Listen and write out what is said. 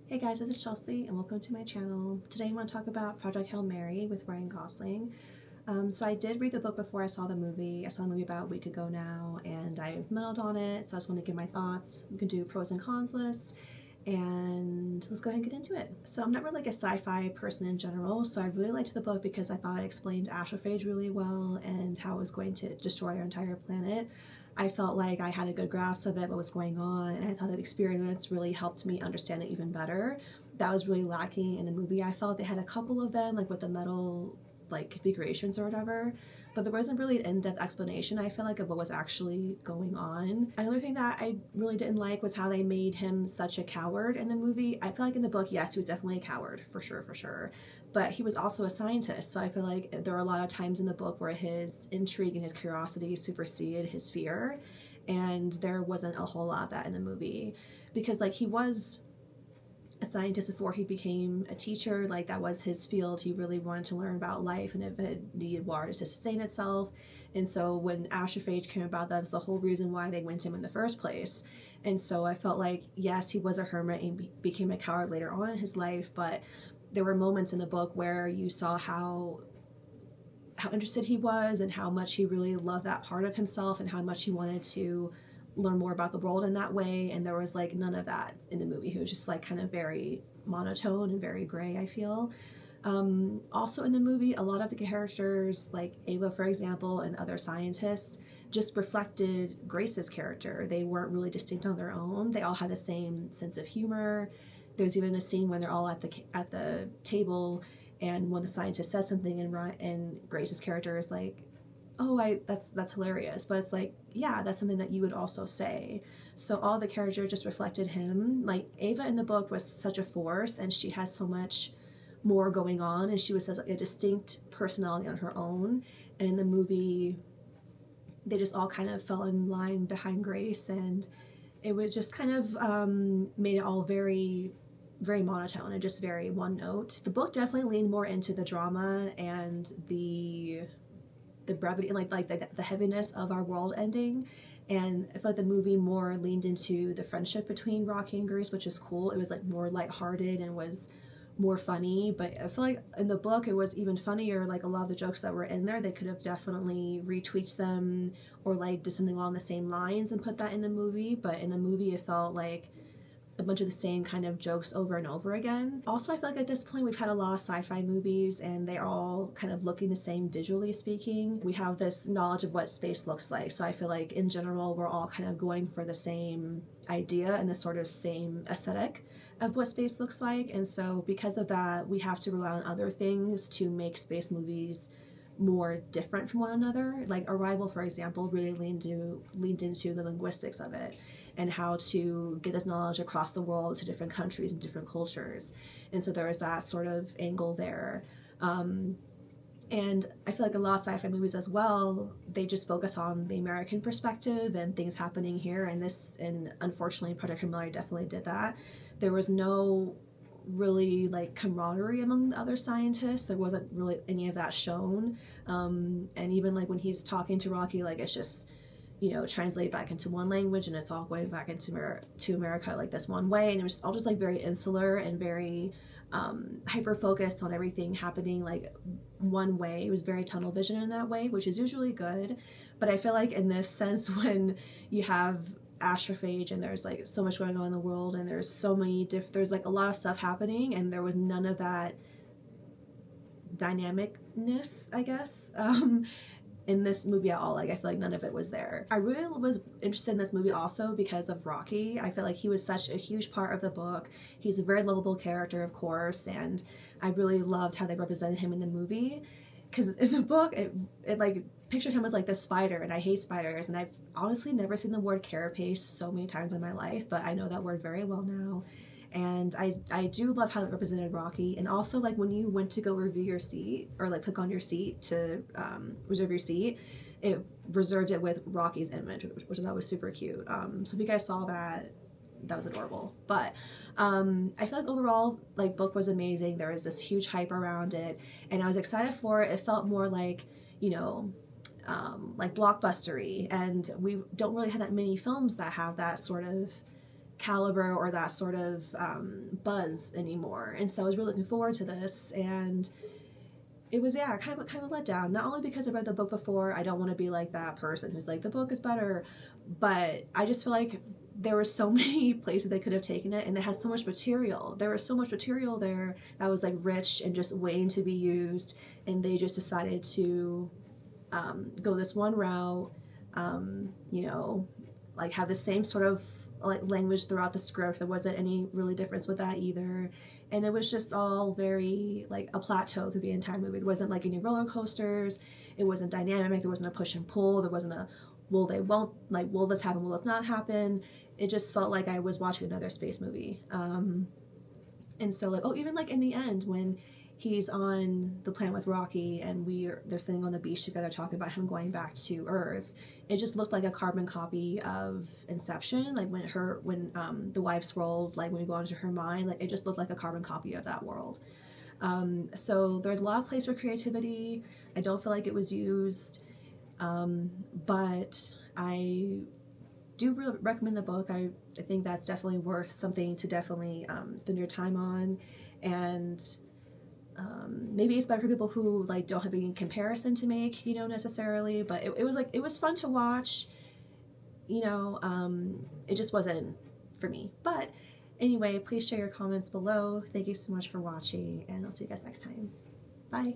Hey guys, this is Chelsea and welcome to my channel. Today I want to talk about Project Hail Mary with Ryan Gosling. So I did read the book before I saw the movie. I saw the movie about a week ago now and I meddled on it, so I just want to give my thoughts. We can do pros and cons list and let's go ahead and get into it. So I'm not really like a sci-fi person in general, so I really liked the book because I thought it explained astrophage really well and how it was going to destroy our entire planet. I felt like I had a good grasp of it, what was going on, and I thought the experience really helped me understand it even better. That was really lacking in the movie. I felt they had a couple of them, like with the metal like configurations or whatever, but there wasn't really an in-depth explanation, I feel like, of what was actually going on. Another thing that I really didn't like was how they made him such a coward in the movie. I feel like in the book, yes, he was definitely a coward, for sure, but he was also a scientist, so I feel like there are a lot of times in the book where his intrigue and his curiosity superseded his fear, and there wasn't a whole lot of that in the movie, because like he was a scientist before he became a teacher. Like that was his field. He really wanted to learn about life and if it needed water to sustain itself. And so when astrophage came about, that was the whole reason why they went to him in the first place. And so I felt like, yes, he was a hermit and became a coward later on in his life, but there were moments in the book where you saw how interested he was and how much he really loved that part of himself and how much he wanted to learn more about the world in that way. And there was like none of that in the movie. He was just like kind of very monotone and very gray, I feel. Also in the movie, a lot of the characters, like Ava, for example, and other scientists, just reflected Grace's character. They weren't really distinct on their own. They all had the same sense of humor. There's even a scene when they're all at the table, and when the scientist says something, and Grace's character is like, "Oh, that's hilarious," but it's like, yeah, that's something that you would also say. So all the characters just reflected him. Like Ava in the book was such a force, and she had so much more going on, and she was such a distinct personality on her own. And in the movie, they just all kind of fell in line behind Grace, and it was just kind of made it all very monotone and just very one note. The book definitely leaned more into the drama and the brevity and like the heaviness of our world ending. And I feel like the movie more leaned into the friendship between Rocky and Grace, which is cool. It was like more lighthearted and was more funny, but I feel like in the book it was even funnier. Like a lot of the jokes that were in there, they could have definitely retweaked them or like did something along the same lines and put that in the movie. But in the movie it felt like a bunch of the same kind of jokes over and over again. Also, I feel like at this point we've had a lot of sci-fi movies and they're all kind of looking the same visually speaking. We have this knowledge of what space looks like, so I feel like in general we're all kind of going for the same idea and the sort of same aesthetic of what space looks like. And so because of that, we have to rely on other things to make space movies more different from one another. Like Arrival, for example, really leaned into the linguistics of it and how to get this knowledge across the world to different countries and different cultures. And so there is that sort of angle there. And I feel like a lot of sci-fi movies as well, they just focus on the American perspective and things happening here. And unfortunately, Project Hail Mary definitely did that. There was no really like camaraderie among the other scientists. There wasn't really any of that shown. And even like when he's talking to Rocky, like it's just, translate back into one language and it's all going back into America like this one way. And it was all just like very insular and very hyper focused on everything happening like one way. It was very tunnel vision in that way, which is usually good. But I feel like in this sense, when you have astrophage and there's like so much going on in the world and there's so many there's like a lot of stuff happening and there was none of that dynamicness, I guess, in this movie at all. Like I feel like none of it was there. I really was interested in this movie also because of Rocky. I feel like he was such a huge part of the book. He's a very lovable character, of course, and I really loved how they represented him in the movie, because in the book it like pictured him as like this spider, and I hate spiders, and I've honestly never seen the word carapace so many times in my life, but I know that word very well now. And I do love how it represented Rocky. And also like when you went to go review your seat or like click on your seat to reserve your seat, it reserved it with Rocky's image, which I thought was super cute. So if you guys saw that, that was adorable. But I feel like overall, like, book was amazing. There was this huge hype around it and I was excited for it. It felt more like, like blockbustery, and we don't really have that many films that have that sort of caliber or that sort of buzz anymore. And so I was really looking forward to this, and it was, yeah, kind of let down. Not only because I read the book before, I don't want to be like that person who's like, the book is better, but I just feel like there were so many places they could have taken it, and they had so much material. There was so much material there that was like rich and just waiting to be used, and they just decided to go this one route, you know, like have the same sort of like language throughout the script. There wasn't any really difference with that either, and it was just all very like a plateau through the entire movie. There wasn't like any roller coasters. It wasn't dynamic. There wasn't a push and pull. There wasn't a will they won't, like will this happen, will this not happen. It just felt like I was watching another space movie. And so like, oh, even like in the end when he's on the planet with Rocky and they're sitting on the beach together talking about him going back to Earth, it just looked like a carbon copy of Inception. Like when the wife's world, like when we go into her mind, like it just looked like a carbon copy of that world. So there's a lot of place for creativity. I don't feel like it was used, but I do really recommend the book. I think that's definitely worth something to definitely spend your time on, and maybe it's better for people who like don't have any comparison to make, you know, necessarily. But it was like, it was fun to watch, you know. It just wasn't for me. But anyway, please share your comments below. Thank you so much for watching, and I'll see you guys next time. Bye.